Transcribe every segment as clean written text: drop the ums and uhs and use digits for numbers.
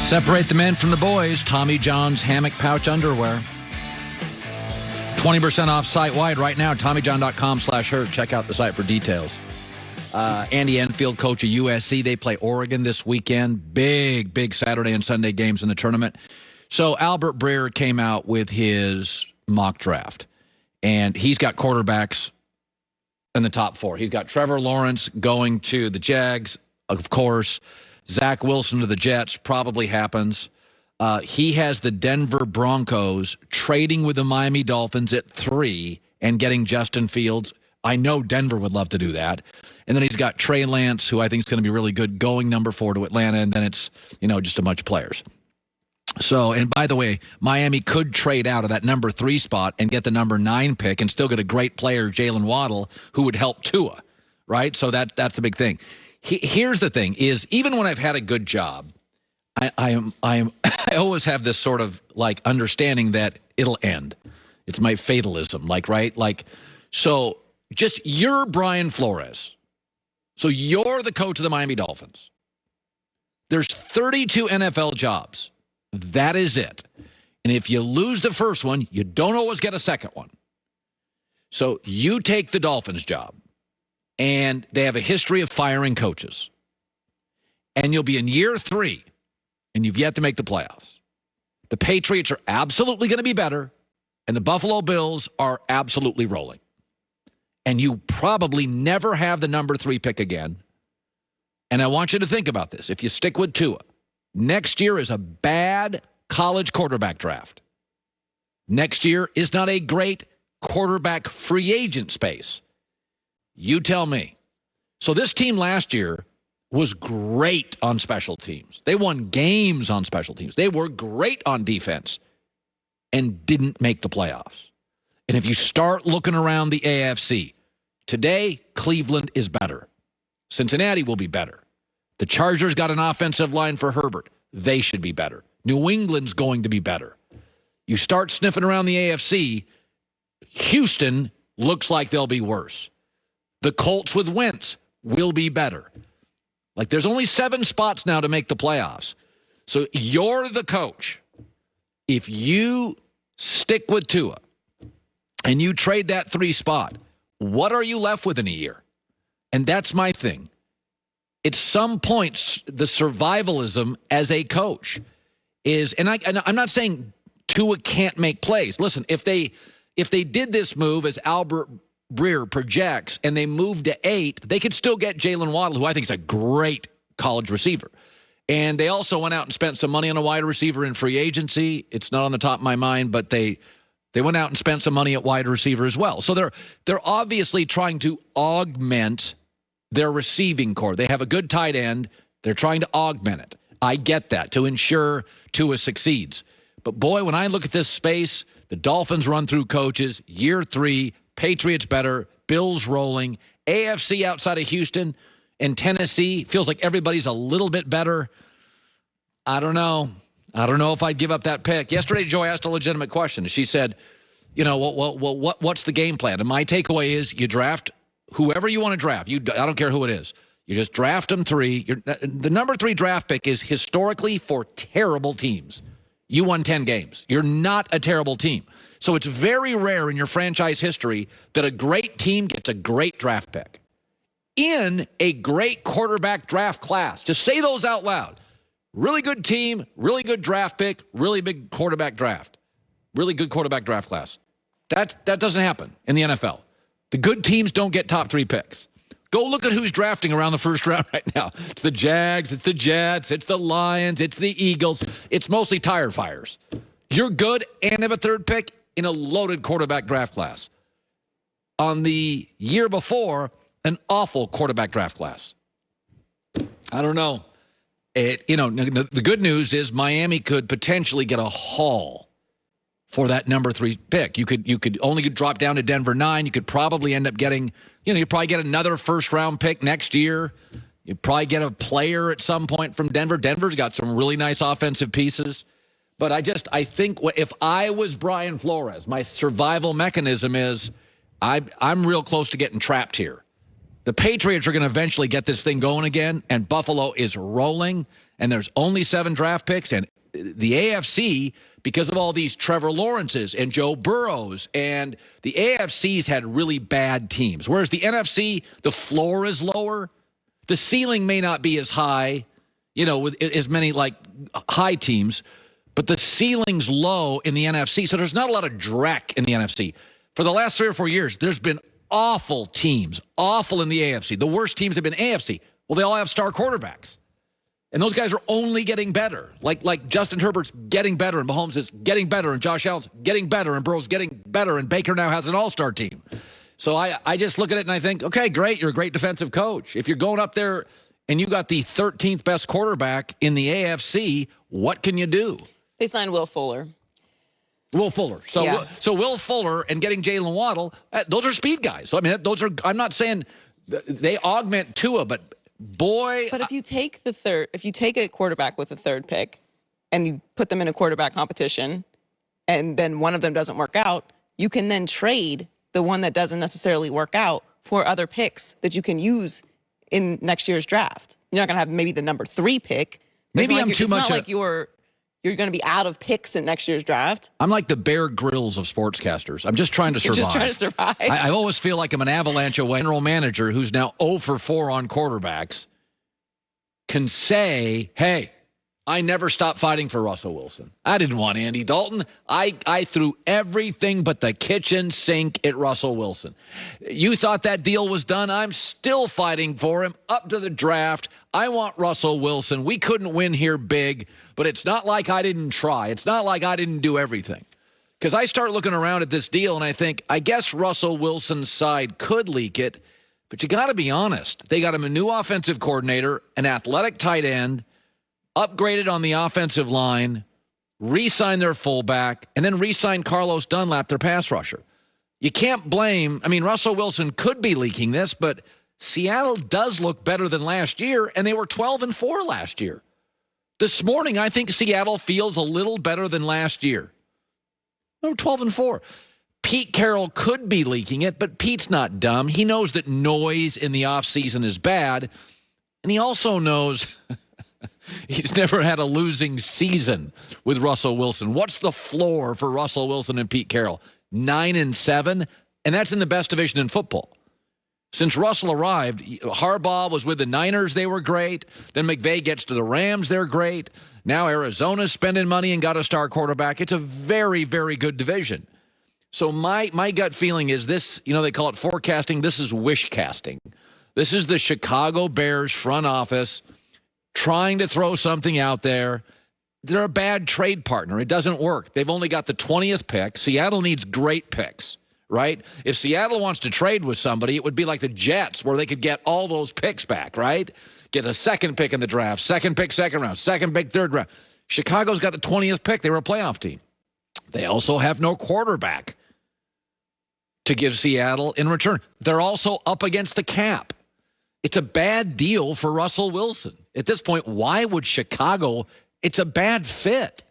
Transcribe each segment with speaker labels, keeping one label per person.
Speaker 1: Separate the men from the boys. Tommy John's hammock pouch underwear. 20% off site-wide right now. TommyJohn.com/hurt. Check out the site for details. Andy Enfield, coach of USC. They play Oregon this weekend. Big Saturday and Sunday games in the tournament. So Albert Breer came out with his mock draft. And he's got quarterbacks in the top 4. He's got Trevor Lawrence going to the Jags, of course. Zach Wilson to the Jets probably happens. He has the Denver Broncos trading with the Miami Dolphins at 3 and getting Justin Fields. I know Denver would love to do that. And then he's got Trey Lance, who I think is going to be really good, going number 4 to Atlanta, and then it's, just a bunch of players. So, and by the way, Miami could trade out of that number 3 spot and get the number 9 pick and still get a great player, Jalen Waddle, who would help Tua, right? So that's the big thing. Here's the thing: is even when I've had a good job, I always have this sort of like understanding that it'll end. It's my fatalism, right? So just you're Brian Flores. So you're the coach of the Miami Dolphins. There's 32 NFL jobs. That is it. And if you lose the first one, you don't always get a second one. So you take the Dolphins job, and they have a history of firing coaches. And you'll be in year 3, and you've yet to make the playoffs. The Patriots are absolutely going to be better, and the Buffalo Bills are absolutely rolling. And you probably never have the number 3 pick again. And I want you to think about this. If you stick with Tua, next year is a bad college quarterback draft. Next year is not a great quarterback free agent space. You tell me. So this team last year was great on special teams. They won games on special teams. They were great on defense and didn't make the playoffs. And if you start looking around the AFC, today Cleveland is better. Cincinnati will be better. The Chargers got an offensive line for Herbert. They should be better. New England's going to be better. You start sniffing around the AFC, Houston looks like they'll be worse. The Colts with Wentz will be better. Like, there's only 7 spots now to make the playoffs. So you're the coach. If you stick with Tua and you trade that 3 spot, what are you left with in a year? And that's my thing. At some points, the survivalism as a coach is, and I'm not saying Tua can't make plays. Listen, if they did this move as Albert Breer projects and they moved to 8, they could still get Jalen Waddle, who I think is a great college receiver. And they also went out and spent some money on a wide receiver in free agency. It's not on the top of my mind, but they went out and spent some money at wide receiver as well. So they're obviously trying to augment their receiving core. They have a good tight end. They're trying to augment it. I get that, to ensure Tua succeeds. But boy, when I look at this space, the Dolphins run through coaches, year 3, Patriots better, Bills rolling, AFC outside of Houston and Tennessee feels like everybody's a little bit better. I don't know if I'd give up that pick. Yesterday, Joy asked a legitimate question. She said, what's the game plan? And my takeaway is you draft whoever you want to draft. I don't care who it is. You just draft them 3. The number 3 draft pick is historically for terrible teams. You won 10 games. You're not a terrible team. So it's very rare in your franchise history that a great team gets a great draft pick in a great quarterback draft class. Just say those out loud. Really good team, really good draft pick, really big quarterback draft. Really good quarterback draft class. That doesn't happen in the NFL. The good teams don't get top 3 picks. Go look at who's drafting around the first round right now. It's the Jags, it's the Jets, it's the Lions, it's the Eagles. It's mostly tire fires. You're good and have a 3rd pick in a loaded quarterback draft class. On the year before, an awful quarterback draft class. I don't know. The good news is Miami could potentially get a haul for that number 3 pick. You could only drop down to Denver 9. You could probably end up getting, you probably get another first-round pick next year. You probably get a player at some point from Denver. Denver's got some really nice offensive pieces. But I think if I was Brian Flores, my survival mechanism is I'm real close to getting trapped here. The Patriots are going to eventually get this thing going again, and Buffalo is rolling, and there's only 7 draft picks, and the AFC, because of all these Trevor Lawrences and Joe Burrows, and the AFC's had really bad teams, whereas the NFC, the floor is lower. The ceiling may not be as high, with as many like high teams, but the ceiling's low in the NFC, so there's not a lot of dreck in the NFC. For the last 3 or 4 years, there's been awful teams, awful in the AFC. The worst teams have been AFC. Well, they all have star quarterbacks. And those guys are only getting better. Like Justin Herbert's getting better, and Mahomes is getting better, and Josh Allen's getting better, and Burrow's getting better, and Baker now has an all-star team. So I just look at it and I think, okay, great, you're a great defensive coach. If you're going up there and you got the 13th best quarterback in the AFC, what can you do?
Speaker 2: They signed Will Fuller.
Speaker 1: So
Speaker 2: Yeah.
Speaker 1: so Will Fuller and getting Jalen Waddle, those are speed guys. So I mean, I'm not saying they augment Tua, but boy.
Speaker 2: But if you take a quarterback with a 3rd pick and you put them in a quarterback competition and then one of them doesn't work out, you can then trade the one that doesn't necessarily work out for other picks that you can use in next year's draft. You're not going to have maybe the number 3 pick.
Speaker 1: Maybe I'm too
Speaker 2: it's
Speaker 1: much.
Speaker 2: Not like you're going to be out of picks in next year's draft.
Speaker 1: I'm like the Bear Grylls of sportscasters. I'm just trying to survive.
Speaker 2: You're just trying to survive.
Speaker 1: I always feel like I'm an Avalanche general manager who's now 0 for 4 on quarterbacks can say, hey, I never stopped fighting for Russell Wilson. I didn't want Andy Dalton. I threw everything but the kitchen sink at Russell Wilson. You thought that deal was done? I'm still fighting for him up to the draft. I want Russell Wilson. We couldn't win here big, but it's not like I didn't try. It's not like I didn't do everything. Because I start looking around at this deal and I think, I guess Russell Wilson's side could leak it, but you got to be honest. They got him a new offensive coordinator, an athletic tight end, upgraded on the offensive line, re-signed their fullback, and then re-signed Carlos Dunlap, their pass rusher. You can't blame, Russell Wilson could be leaking this, but Seattle does look better than last year, and they were 12-4 last year. This morning, I think Seattle feels a little better than last year. They were 12-4. Pete Carroll could be leaking it, but Pete's not dumb. He knows that noise in the offseason is bad, and he also knows he's never had a losing season with Russell Wilson. What's the floor for Russell Wilson and Pete Carroll? 9-7, and that's in the best division in football. Since Russell arrived, Harbaugh was with the Niners. They were great. Then McVay gets to the Rams. They're great. Now Arizona's spending money and got a star quarterback. It's a very, very good division. So my gut feeling is this, they call it forecasting. This is wish casting. This is the Chicago Bears front office trying to throw something out there. They're a bad trade partner. It doesn't work. They've only got the 20th pick. Seattle needs great picks, right? If Seattle wants to trade with somebody, it would be like the Jets where they could get all those picks back, right? Get a 2nd pick in the draft, 2nd pick, 2nd round, 2nd pick, 3rd round. Chicago's got the 20th pick. They were a playoff team. They also have no quarterback to give Seattle in return. They're also up against the cap. It's a bad deal for Russell Wilson. At this point, why would Chicago? It's a bad fit.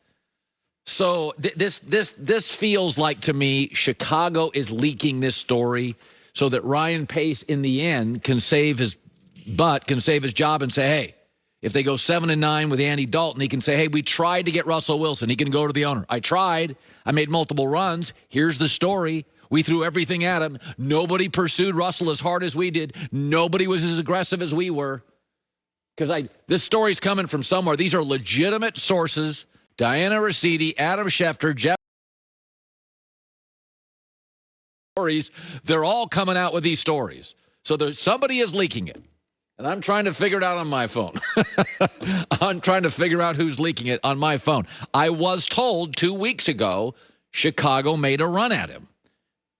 Speaker 1: So this feels like to me Chicago is leaking this story so that Ryan Pace in the end can save his butt, can save his job and say, hey, if they go 7-9 with Andy Dalton, he can say, hey, we tried to get Russell Wilson. He can go to the owner. I tried. I made multiple runs. Here's the story. We threw everything at him. Nobody pursued Russell as hard as we did. Nobody was as aggressive as we were. Because this story's coming from somewhere. These are legitimate sources. Diana Rossetti, Adam Schefter, Jeff. Stories. They're all coming out with these stories. So somebody is leaking it. And I'm trying to figure it out on my phone. I'm trying to figure out who's leaking it on my phone. I was told 2 weeks ago Chicago made a run at him.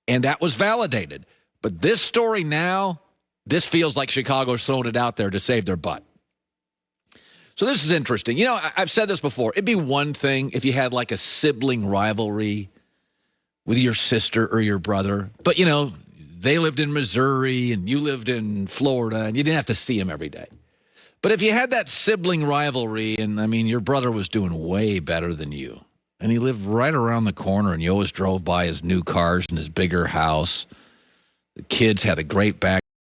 Speaker 1: And that was validated. But this story now, this feels like Chicago's throwing it out there to save their butt. So this is interesting. I've said this before. It'd be one thing if you had like a sibling rivalry with your sister or your brother. But, they lived in Missouri and you lived in Florida and you didn't have to see them every day. But if you had that sibling rivalry and, your brother was doing way better than you and he lived right around the corner and you always drove by his new cars and his bigger house. The kids had a great back.